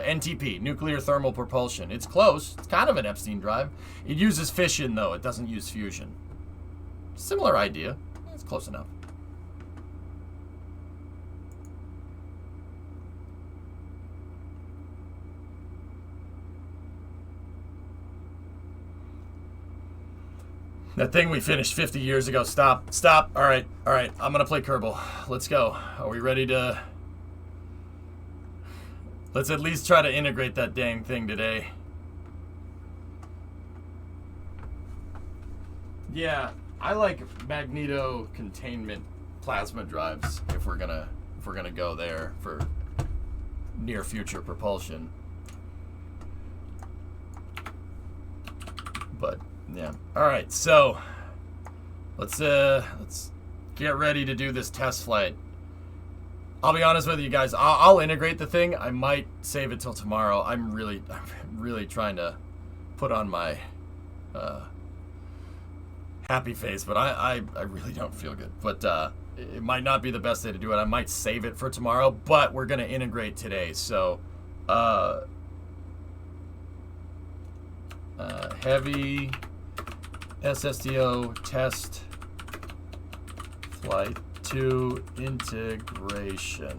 NTP, nuclear thermal propulsion. It's close. It's kind of an Epstein drive. It uses fission, though. It doesn't use fusion. Similar idea. It's close enough. That thing we finished 50 years ago. Stop. Stop. All right. All right. I'm going to play Kerbal. Let's go. Are we ready to... Let's at least try to integrate that dang thing today. Yeah, I like magneto containment plasma drives if we're gonna go there for near future propulsion. But yeah. All right, so let's get ready to do this test flight. I'll be honest with you guys. I'll integrate the thing. I might save it till tomorrow. I'm really trying to put on my happy face, but I really don't feel good. But it might not be the best day to do it. I might save it for tomorrow, but we're gonna integrate today. So heavy SSTO test flight 2 integration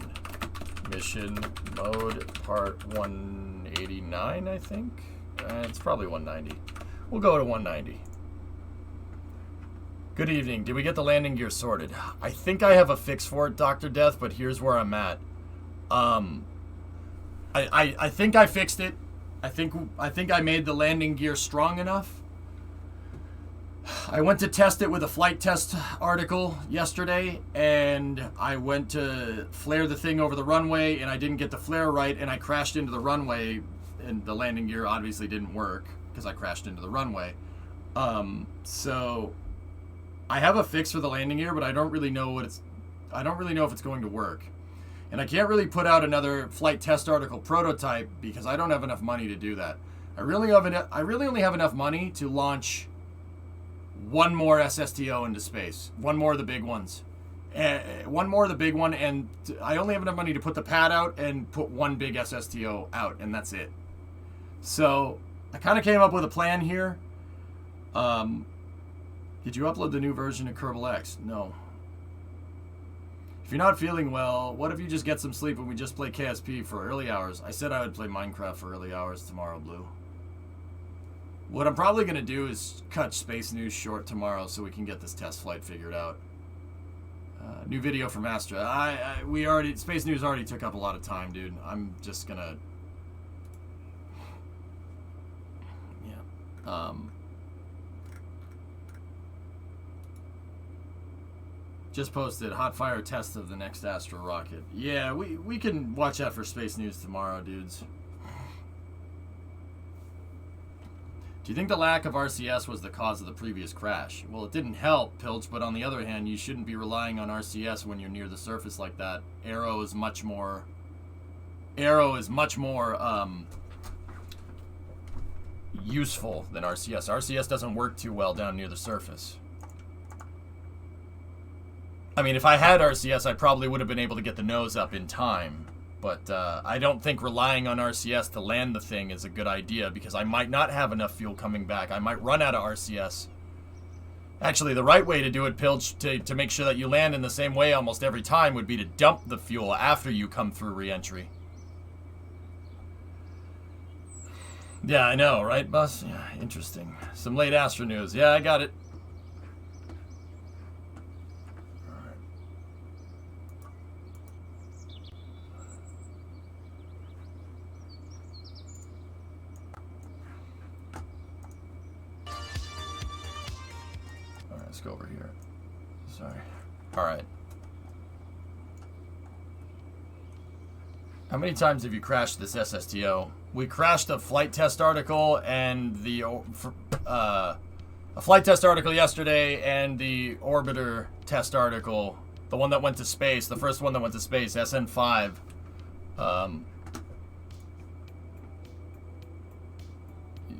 mission mode part 189, I think. It's probably 190. We'll go to 190. Good evening. Did we get the landing gear sorted? I think I have a fix for it, Dr. Death, but here's where I'm at. I think I fixed it. I think I made the landing gear strong enough. I went to test it with a flight test article yesterday, and I went to flare the thing over the runway, and I didn't get the flare right, and I crashed into the runway, and the landing gear obviously didn't work because I crashed into the runway. So I have a fix for the landing gear, but I don't really know if it's going to work. And I can't really put out another flight test article prototype because I don't have enough money to do that. I really only have enough money to launch one more SSTO into space. One more of the big ones. One more of the big one, and I only have enough money to put the pad out and put one big SSTO out, and that's it. So I kind of came up with a plan here. Did you upload the new version of Kerbal X? No. If you're not feeling well, what if you just get some sleep and we just play KSP for early hours? I said I would play Minecraft for early hours tomorrow, Blue. What I'm probably going to do is cut Space News short tomorrow so we can get this test flight figured out. New video from Astra. Space News already took up a lot of time, dude. I'm just going to... Yeah. Just posted hot fire test of the next Astra rocket. Yeah, we can watch out for Space News tomorrow, dudes. Do you think the lack of RCS was the cause of the previous crash? Well, it didn't help, Pilch, but on the other hand, you shouldn't be relying on RCS when you're near the surface like that. Aero is much more useful than RCS. RCS doesn't work too well down near the surface. I mean, if I had RCS, I probably would have been able to get the nose up in time. But I don't think relying on RCS to land the thing is a good idea because I might not have enough fuel coming back. I might run out of RCS. Actually, the right way to do it, Pilch, to make sure that you land in the same way almost every time would be to dump the fuel after you come through re-entry. Yeah, I know, right, Bus? Yeah, interesting. Some late Astra news. Yeah, I got it. Let's go over here. Sorry. All right. How many times have you crashed this SSTO? We crashed a flight test article and a flight test article yesterday and the orbiter test article, the one that went to space, the first one that went to space, SN5.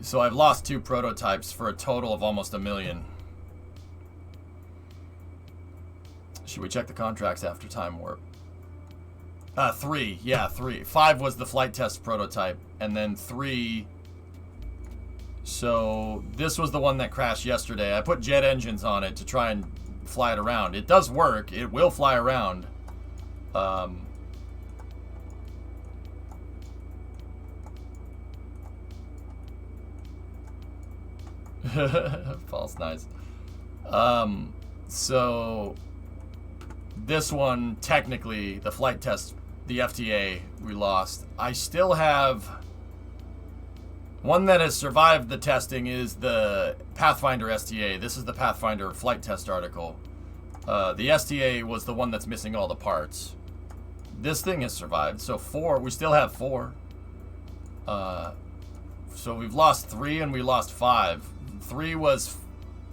So I've lost 2 prototypes for a total of almost 1 million. Should we check the contracts after time warp? 3. Yeah, 3. 5 was the flight test prototype, and then 3. So this was the one that crashed yesterday. I put jet engines on it to try and fly it around. It does work. It will fly around. False nice. So this one, technically, the flight test, the FTA, we lost. I still have one that has survived the testing is the Pathfinder STA. This is the Pathfinder flight test article. The STA was the one that's missing all the parts. This thing has survived. So 4, we still have 4. So we've lost 3 and we lost 5. 3 was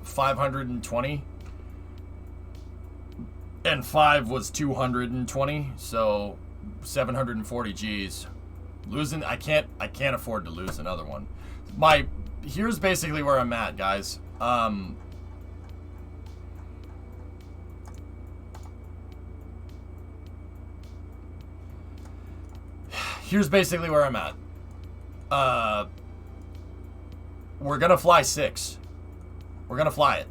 520. And 5 was 220. So 740 G's. Losing, I can't afford to lose another one. Here's basically where I'm at, guys. Here's basically where I'm at. We're gonna fly 6. We're gonna fly it.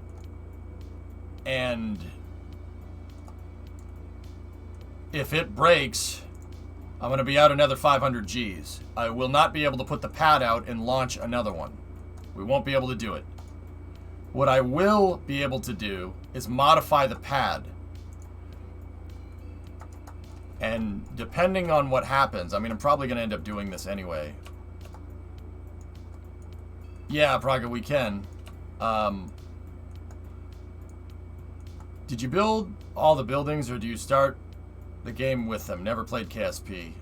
And if it breaks, I'm going to be out another 500 Gs. I will not be able to put the pad out and launch another one. We won't be able to do it. What I will be able to do is modify the pad. And depending on what happens, I mean, I'm probably going to end up doing this anyway. Yeah, Praga, we can. Did you build all the buildings, or do you start the game with them? Never played KSP.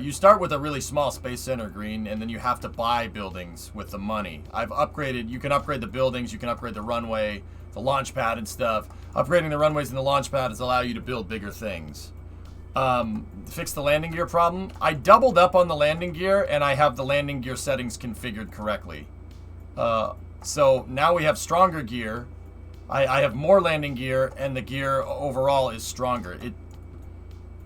You start with a really small space center green, and then you have to buy buildings with the money. I've upgraded. You can upgrade the buildings. You can upgrade the runway, the launch pad, and stuff. Upgrading the runways and the launch pads allow you to build bigger things. Fix the landing gear problem. I doubled up on the landing gear, and I have the landing gear settings configured correctly. So now we have stronger gear. I have more landing gear, and the gear overall is stronger.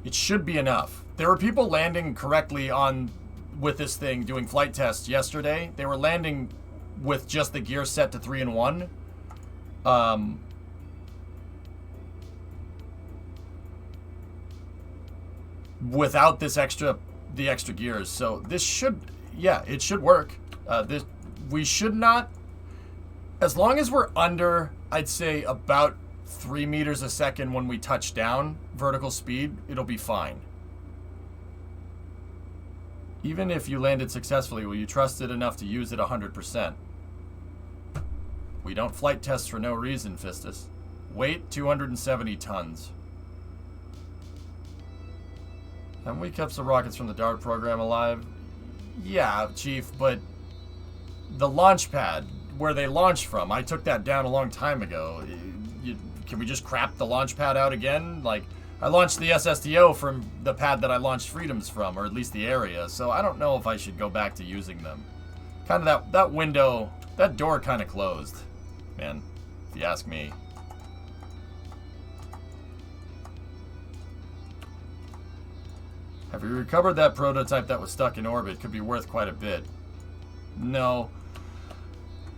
It should be enough. There were people landing correctly with this thing doing flight tests yesterday. They were landing with just the gear set to 3-in-1. Without the extra gears. So this should, yeah, it should work. We should not, as long as we're under, I'd say about 3 meters a second when we touch down vertical speed, it'll be fine. Even if you landed successfully, will you trust it enough to use it 100%? We don't flight test for no reason, Fistus. Weight, 270 tons. Haven't we kept some rockets from the DART program alive? Yeah, Chief, but the launch pad, where they launched from, I took that down a long time ago. Can we just crap the launch pad out again? Like, I launched the SSTO from the pad that I launched Freedoms from, or at least the area, so I don't know if I should go back to using them. Kind of that window, that door kind of closed, man, if you ask me. Have you recovered that prototype that was stuck in orbit? Could be worth quite a bit. No.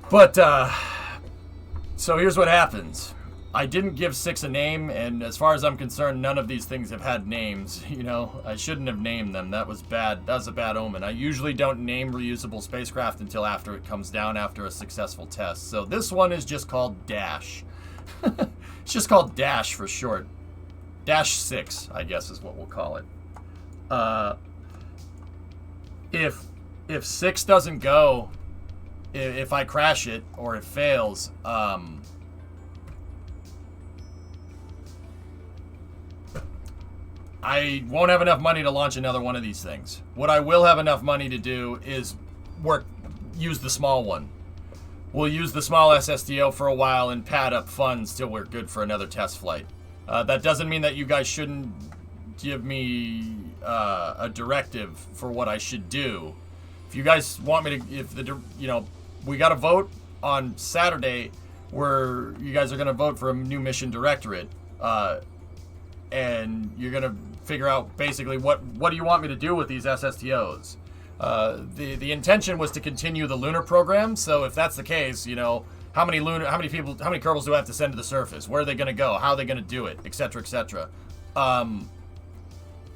But, so here's what happens. I didn't give 6 a name, and as far as I'm concerned, none of these things have had names. You know, I shouldn't have named them. That was bad. That was a bad omen. I usually don't name reusable spacecraft until after it comes down after a successful test. So this one is just called Dash. It's just called Dash for short. Dash 6, I guess, is what we'll call it. If 6 doesn't go, if I crash it or it fails, I won't have enough money to launch another one of these things. What I will have enough money to do is use the small one. We'll use the small SSTO for a while and pad up funds till we're good for another test flight. That doesn't mean that you guys shouldn't give me a directive for what I should do. If you guys want me to, we got a vote on Saturday where you guys are going to vote for a new mission directorate. And you're going to figure out basically what do you want me to do with these SSTOs. The intention was to continue the lunar program. So if that's the case, you know, how many Kerbals do I have to send to the surface? Where are they going to go? How are they going to do it? Etc. Etc.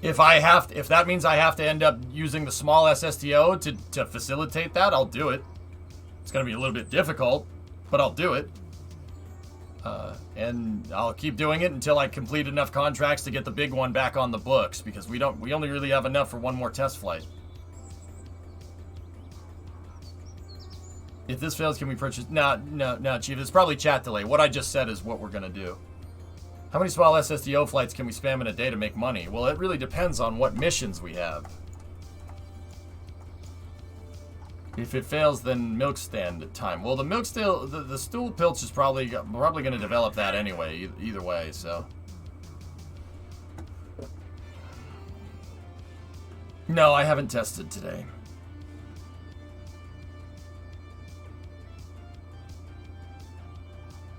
If that means I have to end up using the small SSTO to facilitate that, I'll do it. It's going to be a little bit difficult, but I'll do it. And I'll keep doing it until I complete enough contracts to get the big one back on the books, because we only really have enough for one more test flight. If this fails, can we purchase? No, Chief. It's probably chat delay. What I just said is what we're going to do. How many small SSTO flights can we spam in a day to make money? Well, it really depends on what missions we have. If it fails, then milk stand time. Well, the milk still, the stool pilch is probably going to develop that anyway, either way, so. No, I haven't tested today.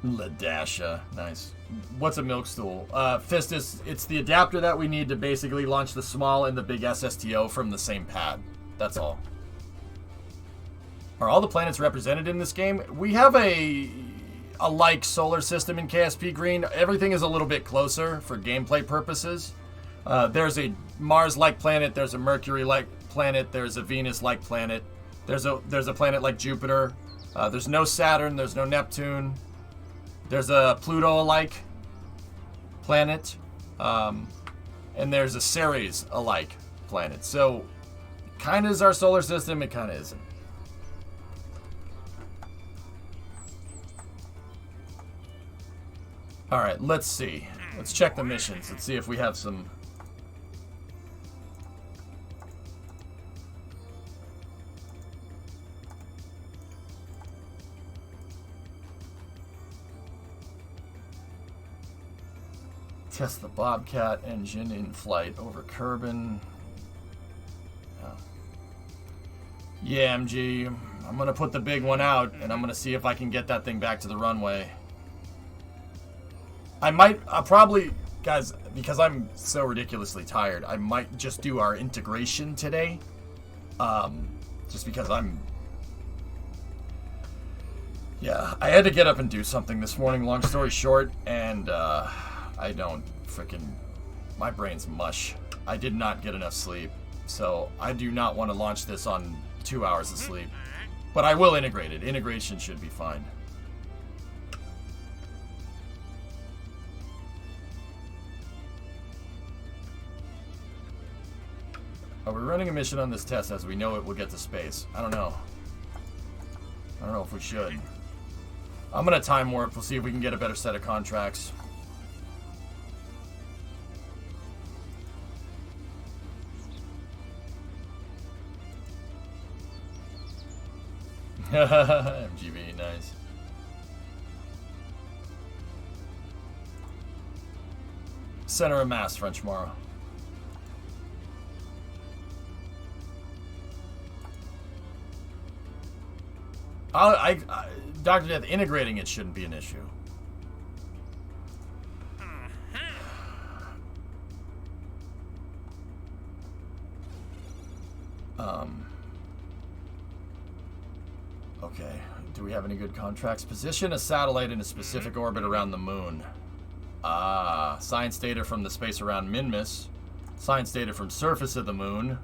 Ladasha, nice. What's a milk stool? Fistus, it's the adapter that we need to basically launch the small and the big SSTO from the same pad. That's all. Are all the planets represented in this game? We have a like solar system in KSP Green. Everything is a little bit closer for gameplay purposes. There's a Mars-like planet. There's a Mercury-like planet. There's a Venus-like planet. There's a planet like Jupiter. There's no Saturn. There's no Neptune. There's a Pluto-alike planet. And there's a Ceres-alike planet. So, kind of is our solar system. It kind of isn't. Alright, let's see. Let's check the missions. Let's see if we have some... Test the Bobcat engine in flight over Kerbin. Oh. Yeah, MG. I'm going to put the big one out, and I'm going to see if I can get that thing back to the runway. I'll probably, guys, because I'm so ridiculously tired, I might just do our integration today. Just because yeah, I had to get up and do something this morning, long story short, and, I don't my brain's mush. I did not get enough sleep, so I do not want to launch this on 2 hours of sleep. But I will integrate it. Integration should be fine. Are we running a mission on this test as we know it will get to space? I don't know. I don't know if we should. I'm going to time warp. We'll see if we can get a better set of contracts. MGB, nice. Center of mass, French Morrow. Dr. Death, integrating it shouldn't be an issue. Okay, do we have any good contracts? Position a satellite in a specific orbit around the moon. Science data from the space around Minmus. Science data from surface of the moon.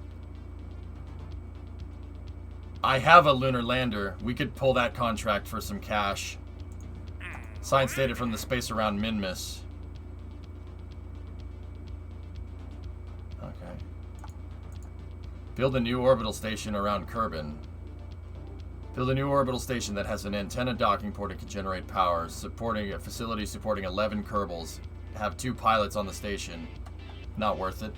I have a lunar lander. We could pull that contract for some cash. Science data from the space around Minmus. Okay. Build a new orbital station around Kerbin. Build a new orbital station that has an antenna docking port and can generate power. Supporting a facility supporting 11 Kerbals. Have 2 pilots on the station. Not worth it.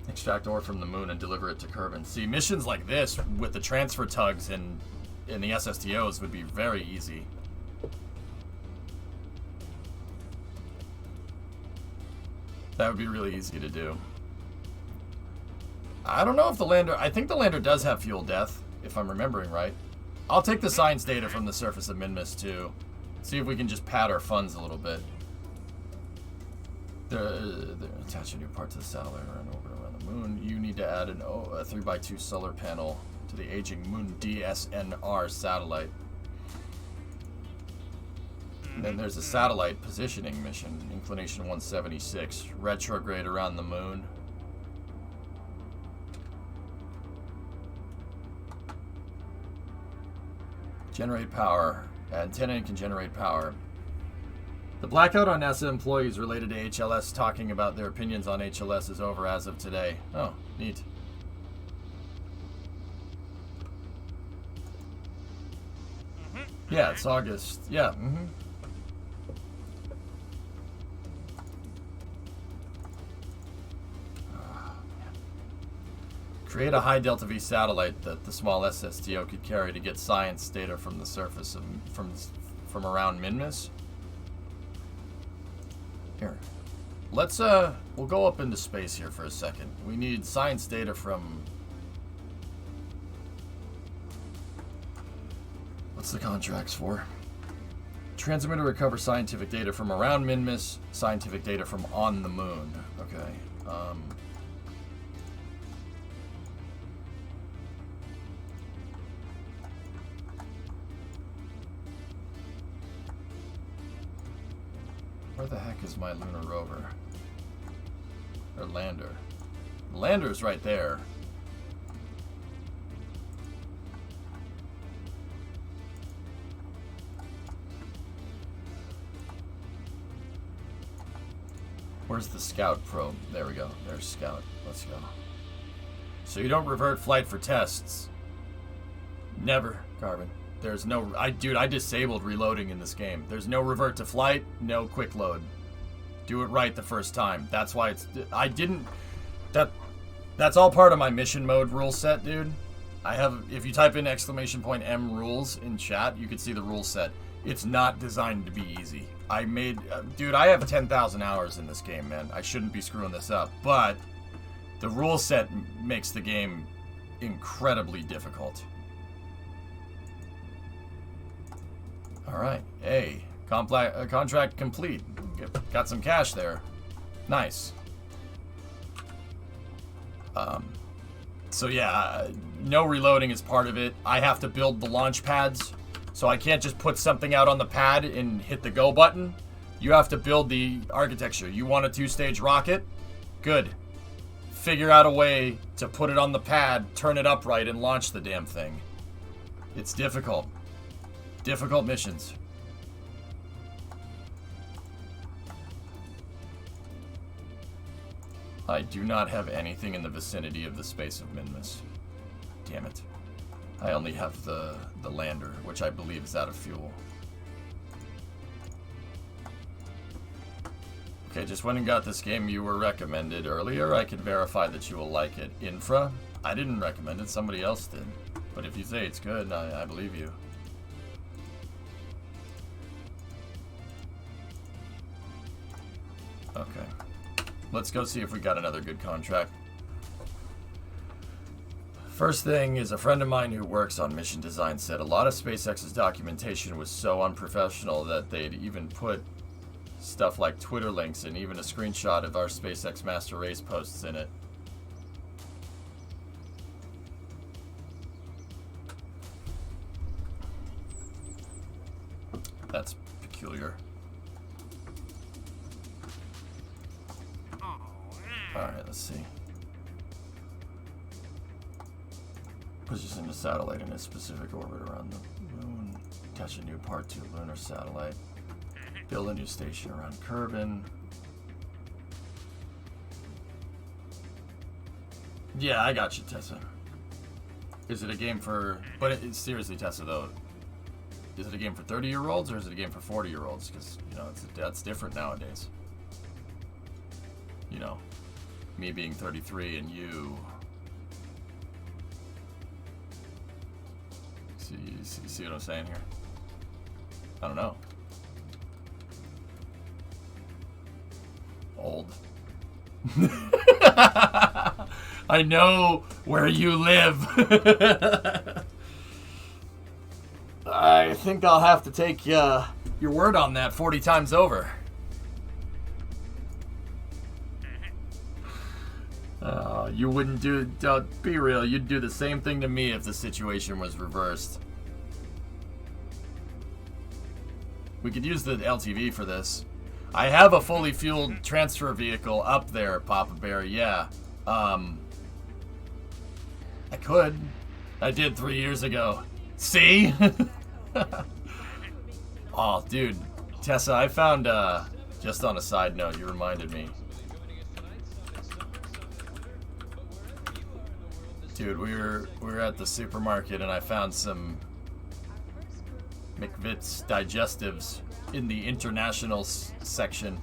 Extract ore from the moon and deliver it to Kerbin. See, missions like this with the transfer tugs and the SSTOs would be very easy. That would be really easy to do. I don't know if the lander... I think the lander does have fuel death, if I'm remembering right. I'll take the science data from the surface of Minmus too. See if we can just pad our funds a little bit. They're attaching a new part to the satellite and orbit around the moon. You need to add a 3x2 solar panel to the aging Moon DSNR satellite. And then there's a satellite positioning mission, inclination 176, retrograde around the moon. Generate power. Antenna can generate power. The blackout on NASA employees related to HLS talking about their opinions on HLS is over as of today. Oh, neat. Yeah, it's August. Yeah, Create a high delta V satellite that the small SSTO could carry to get science data from the surface of from around Minmus. Here, let's we'll go up into space here for a second. We need science data from. What's the contracts for? Transmit or recover scientific data from around Minmus, scientific data from on the moon. Okay. Where the heck is my lunar rover? Or lander? The lander's right there. Where's the scout probe? There we go. There's scout. Let's go. So you don't revert flight for tests. Never, Carbon. There's no... Dude, I disabled reloading in this game. There's no revert to flight, no quick load. Do it right the first time. That's why it's... I didn't... That's all part of my mission mode rule set, dude. I have... If you type in !M rules in chat, you can see the rule set. It's not designed to be easy. I made... dude, I have 10,000 hours in this game, man. I shouldn't be screwing this up. But the rule set makes the game incredibly difficult. Alright. Hey. Contract complete. Got some cash there. Nice. So yeah, no reloading is part of it. I have to build the launch pads. So I can't just put something out on the pad and hit the go button. You have to build the architecture. You want a 2-stage rocket? Good. Figure out a way to put it on the pad, turn it upright, and launch the damn thing. It's difficult. Difficult missions. I do not have anything in the vicinity of the space of Minmus. Damn it. I only have the lander, which I believe is out of fuel. Okay, just went and got this game you were recommended earlier. I can verify that you will like it. Infra? I didn't recommend it, somebody else did. But if you say it's good, I believe you. Okay. Let's go see if we got another good contract. First thing is a friend of mine who works on mission design said a lot of SpaceX's documentation was so unprofessional that they'd even put stuff like Twitter links and even a screenshot of our SpaceX Master Race posts in it. That's peculiar. Alright, let's see. Position the satellite in a specific orbit around the moon. Attach a new part to a lunar satellite. Build a new station around Kerbin. Yeah, I got you, Tessa. Is it a game for... But seriously, Tessa, though. Is it a game for 30-year-olds or is it a game for 40-year-olds? Because, you know, that's different nowadays. You know, me being 33 and you... See what I'm saying here? I don't know. Old. I know where you live. I think I'll have to take your word on that 40 times over. You wouldn't do... be real, you'd do the same thing to me if the situation was reversed. We could use the LTV for this. I have a fully fueled transfer vehicle up there, Papa Bear, yeah. I could. I did 3 years ago. See? Oh, dude. Tessa, I found, just on a side note, you reminded me. Dude, we were at the supermarket and I found some McVitie's digestives in the international section.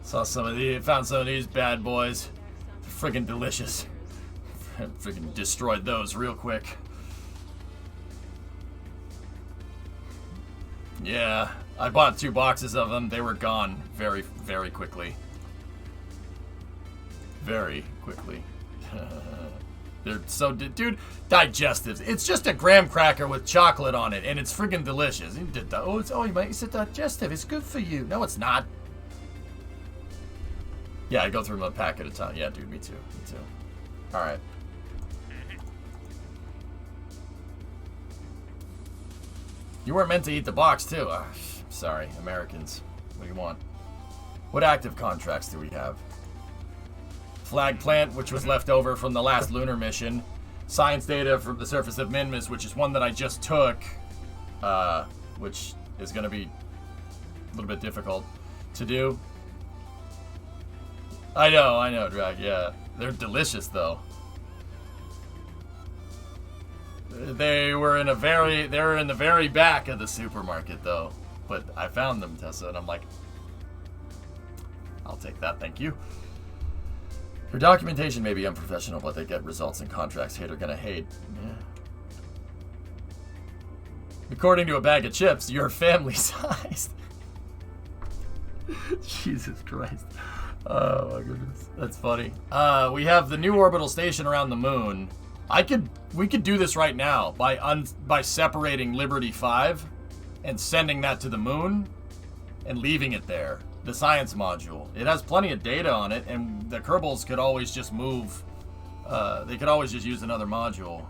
Found some of these bad boys. Friggin' delicious. Friggin' destroyed those real quick. Yeah, I bought 2 boxes of them. They were gone very, very quickly. Very quickly. They're so... Dude, digestives. It's just a graham cracker with chocolate on it, and it's friggin' delicious. It's a digestive. It's good for you. No, it's not. Yeah, I go through them a pack at a time. Yeah, dude, me too. Me too. All right. You weren't meant to eat the box, too. Sorry, Americans. What do you want? What active contracts do we have? Flag plant, which was left over from the last lunar mission. Science data from the surface of Minmus, which is one that I just took, which is going to be a little bit difficult to do. I know, Drag, yeah. They're delicious, though. They were in the very back of the supermarket, though. But I found them, Tessa, and I'm like, I'll take that, thank you. Your documentation may be unprofessional, but they get results and contracts hater gonna hate. Yeah. According to a bag of chips, you're family sized. Jesus Christ. Oh my goodness. That's funny. We have the new orbital station around the moon. We could do this right now by separating Liberty 5 and sending that to the moon and leaving it there. The science module. It has plenty of data on it, and the Kerbals could always just move. They could always just use another module.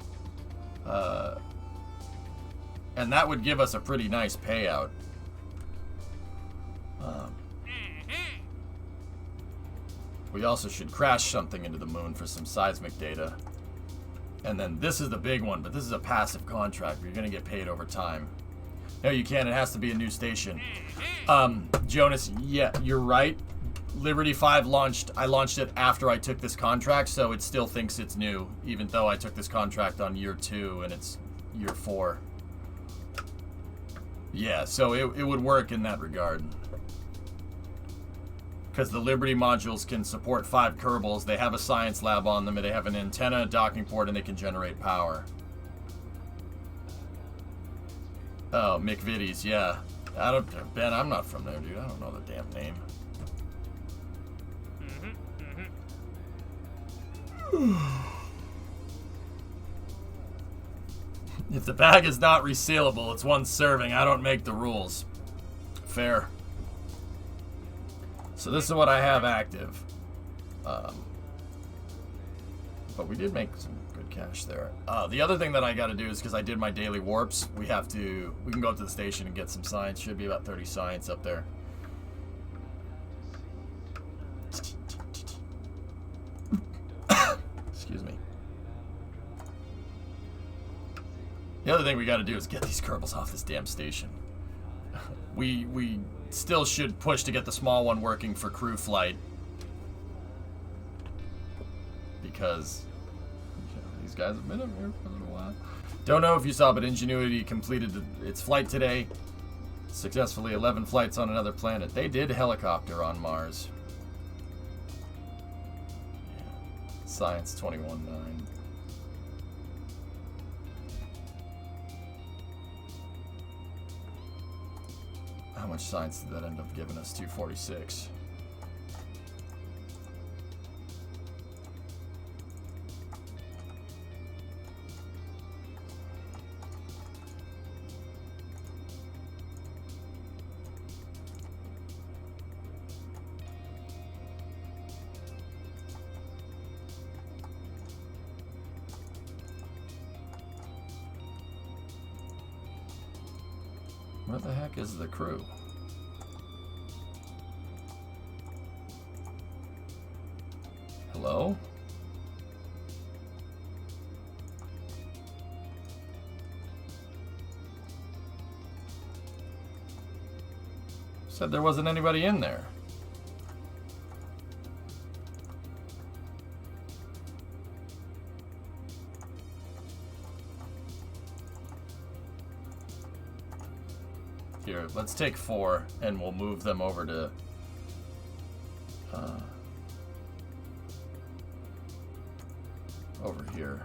And that would give us a pretty nice payout. We also should crash something into the moon for some seismic data. And then this is the big one, but this is a passive contract where you're going to get paid over time. No, you can't. It has to be a new station. Jonas, yeah, you're right. Liberty 5 launched. I launched it after I took this contract, so it still thinks it's new, even though I took this contract on year 2 and it's year 4. Yeah, so it would work in that regard. Because the Liberty modules can support 5 Kerbals. They have a science lab on them, and they have an antenna, a docking port, and they can generate power. Oh, McVitie's, yeah. Ben, I'm not from there, dude. I don't know the damn name. If the bag is not resealable, it's one serving. I don't make the rules. Fair. So this is what I have active. But we did make some good cash there. The other thing that I got to do is, because I did my daily warps, we can go up to the station and get some science. Should be about 30 science up there. Excuse me. The other thing we got to do is get these Kerbals off this damn station. We still should push to get the small one working for crew flight. Because these guys have been up here for a little while. Don't know if you saw, but Ingenuity completed its flight today. Successfully 11 flights on another planet. They did helicopter on Mars. Yeah. Science 21.9. How much science did that end up giving us? 246. Where the heck is the crew? Hello? Said there wasn't anybody in there. Here, let's take 4 and we'll move them over to over here.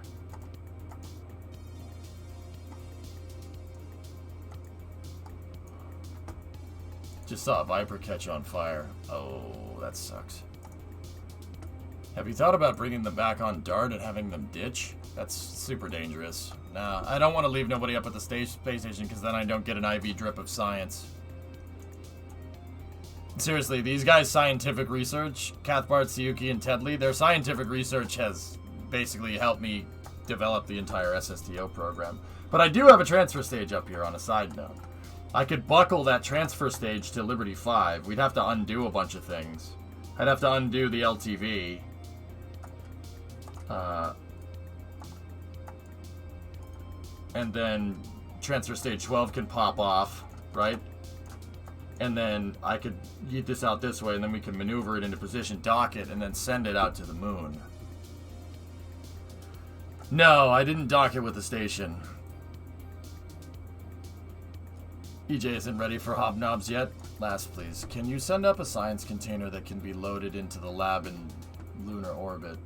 Just saw a Viper catch on fire. Oh, that sucks. Have you thought about bringing them back on Dart and having them ditch? That's super dangerous. Nah, I don't want to leave nobody up at the space station because then I don't get an IV drip of science. Seriously, these guys' scientific research, Cathbart, Siyuki, and Tedley, their scientific research has basically helped me develop the entire SSTO program. But I do have a transfer stage up here on a side note. I could buckle that transfer stage to Liberty 5. We'd have to undo a bunch of things. I'd have to undo the LTV. And then transfer stage 12 can pop off, right? And then I could yeet this out this way, and then we can maneuver it into position, dock it, and then send it out to the moon. No, I didn't dock it with the station. EJ isn't ready for hobnobs yet. Last, please. Can you send up a science container that can be loaded into the lab in lunar orbit?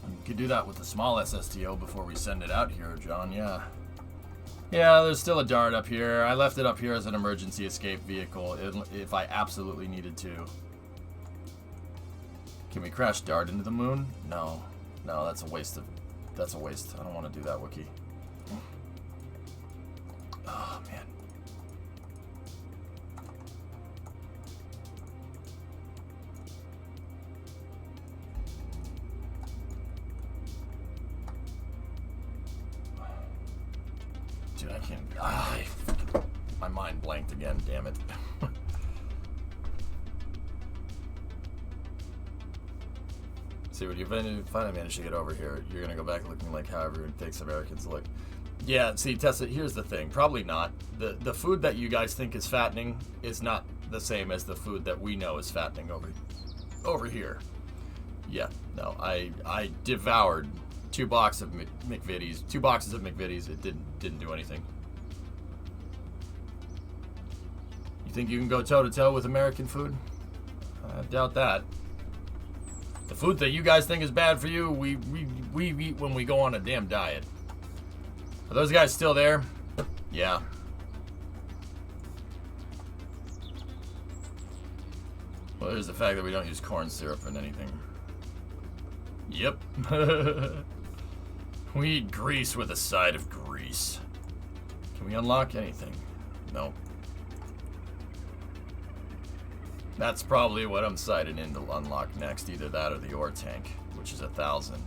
You could do that with the small SSTO before we send it out here, John, yeah. Yeah, there's still a Dart up here. I left it up here as an emergency escape vehicle if I absolutely needed to. Can we crash Dart into the moon? No. No, that's a waste of... That's a waste. I don't want to do that, Wookie. Oh, man. Dude, I can't... my mind blanked again, damn it. See, when you finally manage to get over here, you're going to go back looking like how everyone thinks Americans look. Yeah, see, Tessa, here's the thing. Probably not. The food that you guys think is fattening is not the same as the food that we know is fattening over here. Yeah, no, I devoured 2 boxes of McVitie's. 2 boxes of McVitie's. It didn't do anything. You think you can go toe-to-toe with American food? I doubt that. The food that you guys think is bad for you, we eat when we go on a damn diet. Are those guys still there? Yeah. Well, there's the fact that we don't use corn syrup in anything. Yep. We eat grease with a side of grease. Can we unlock anything? No. That's probably what I'm sighted in to unlock next. Either that or the ore tank, which is 1,000.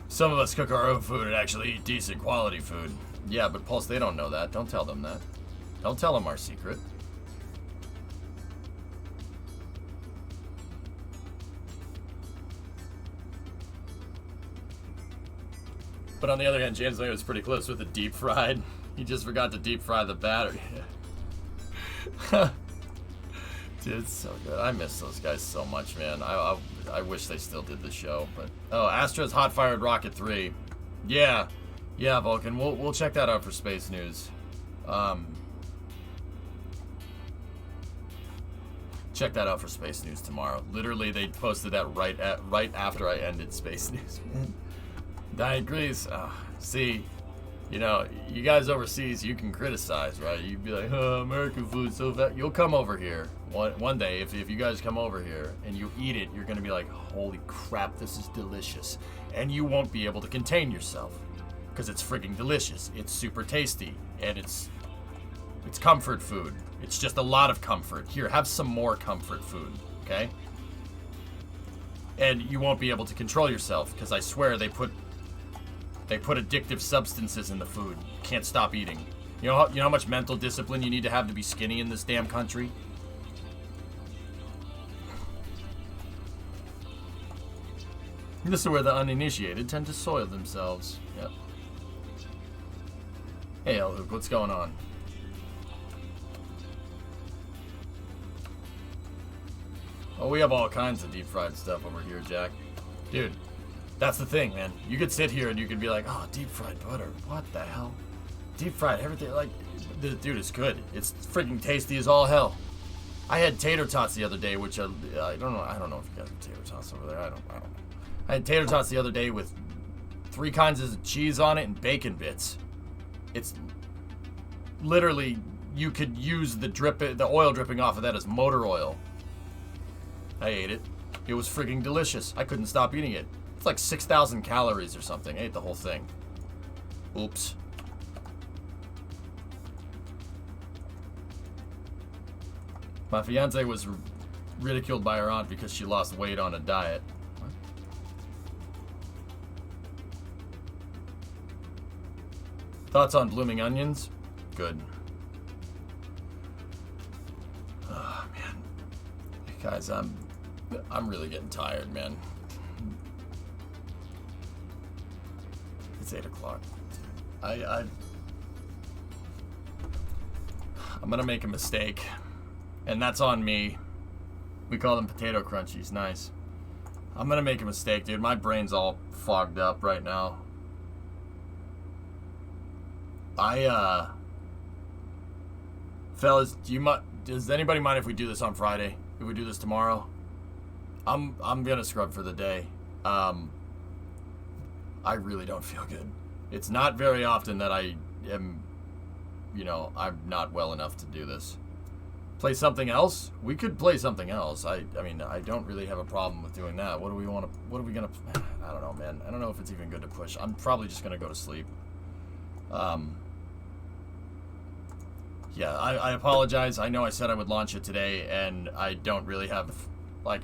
Some of us cook our own food and actually eat decent quality food. Yeah, but Pulse, they don't know that. Don't tell them that. Don't tell them our secret. But on the other hand, James Lane was pretty close with the deep fried. He just forgot to deep fry the battery. Dude, it's so good. I miss those guys so much, man. I wish they still did the show, but oh, Astra's hot-fired rocket 3. Yeah, Vulcan. We'll check that out for space news. Check that out for space news tomorrow. Literally, they posted that right after I ended space news. Man, Diet Grease. See, you know, you guys overseas, you can criticize, right? You'd be like, oh, American food's so fat. You'll come over here. One day, if you guys come over here and you eat it, you're going to be like, holy crap, this is delicious. And you won't be able to contain yourself because it's freaking delicious. It's super tasty, and it's comfort food. It's just a lot of comfort. Here, have some more comfort food, okay? and you won't be able to control yourself because I swear they put addictive substances in the food. Can't stop eating. You know how much mental discipline you need to have be skinny in this damn country? This is where the uninitiated tend to soil themselves. Yep. Hey, Luke, what's going on? Oh, we have all kinds of deep fried stuff over here, Jack. Dude, that's the thing, man. You could sit here and you could be like, oh, deep fried butter. What the hell? Deep fried everything. Like, dude, it's good. It's freaking tasty as all hell. I had tater tots the other day, which I don't know. I don't know if you guys have tater tots over there. I don't know. I had tater tots the other day with 3 kinds of cheese on it and bacon bits. It's literally, you could use the oil dripping off of that as motor oil. I ate it. It was freaking delicious. I couldn't stop eating it. It's like 6,000 calories or something. I ate the whole thing. Oops. My fiance was ridiculed by her aunt because she lost weight on a diet. What? Thoughts on blooming onions? Good. Oh, man. Guys, I'm really getting tired, man. It's 8 o'clock. I'm gonna make a mistake. And that's on me. We call them potato crunchies. Nice. I'm gonna make a mistake, dude. My brain's all fogged up right now. Fellas, does anybody mind if we do this on Friday? If we do this tomorrow? I'm gonna scrub for the day. I really don't feel good. It's not very often that I am, I'm not well enough to do this. Play something else? We could play something else. I mean, I don't really have a problem with doing that. What are we gonna? I don't know, man. I don't know if it's even good to push. I'm probably just gonna go to sleep. Yeah, I apologize. I know I said I would launch it today, and I don't really have, I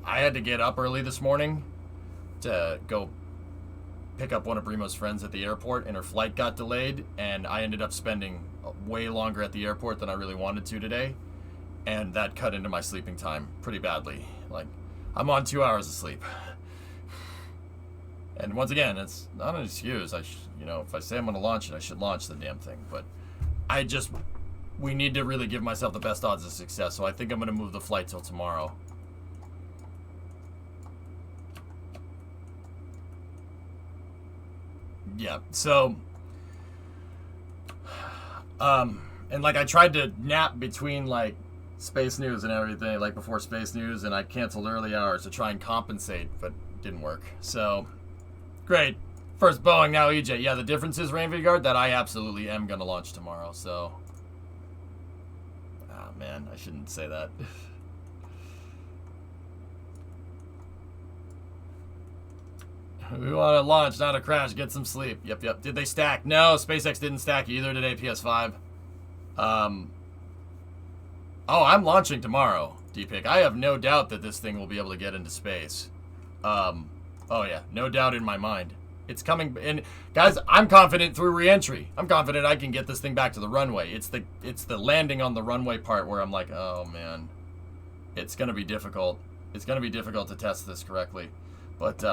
had to get up early this morning to go pick up one of Brimo's friends at the airport, and her flight got delayed, and I ended up spending way longer at the airport than I really wanted to today, and that cut into my sleeping time pretty badly. Like, I'm on 2 hours of sleep. And once again, it's not an excuse. If I say I'm going to launch it, I should launch the damn thing, but we need to really give myself the best odds of success, so I think I'm going to move the flight till tomorrow. Yeah, so, and I tried to nap between, Space News and everything, before Space News, and I canceled early hours to try and compensate, but didn't work. So, great. First Boeing, now EJ. Yeah, the difference is, Rain Guard, that I absolutely am going to launch tomorrow, so. Ah, man, I shouldn't say that. We want to launch, not a crash. Get some sleep. Yep. Did they stack? No, SpaceX didn't stack either today, PS5. Oh, I'm launching tomorrow, D-Pick. I have no doubt that this thing will be able to get into space. Oh, yeah. No doubt in my mind. It's coming. And, guys, I'm confident through re-entry. I'm confident I can get this thing back to the runway. It's the landing on the runway part where I'm like, oh, man. It's going to be difficult. It's going to be difficult to test this correctly. But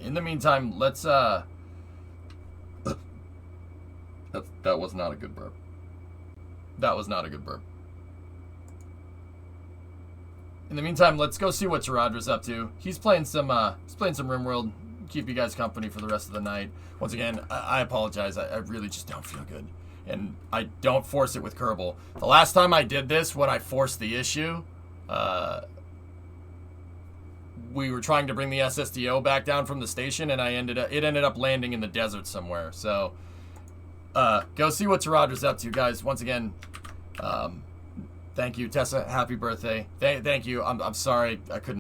in the meantime, let's that was not a good burp. That was not a good burp. In the meantime, let's go see what Taradra's up to. He's playing some RimWorld. Keep you guys company for the rest of the night. Once again, I apologize. I really just don't feel good. And I don't force it with Kerbal. The last time I did this, when I forced the issue, we were trying to bring the SSDO back down from the station, and it ended up landing in the desert somewhere. So, go see what Taradra's up to, guys. Once again, thank you, Tessa. Happy birthday. Thank you. I'm sorry I couldn't.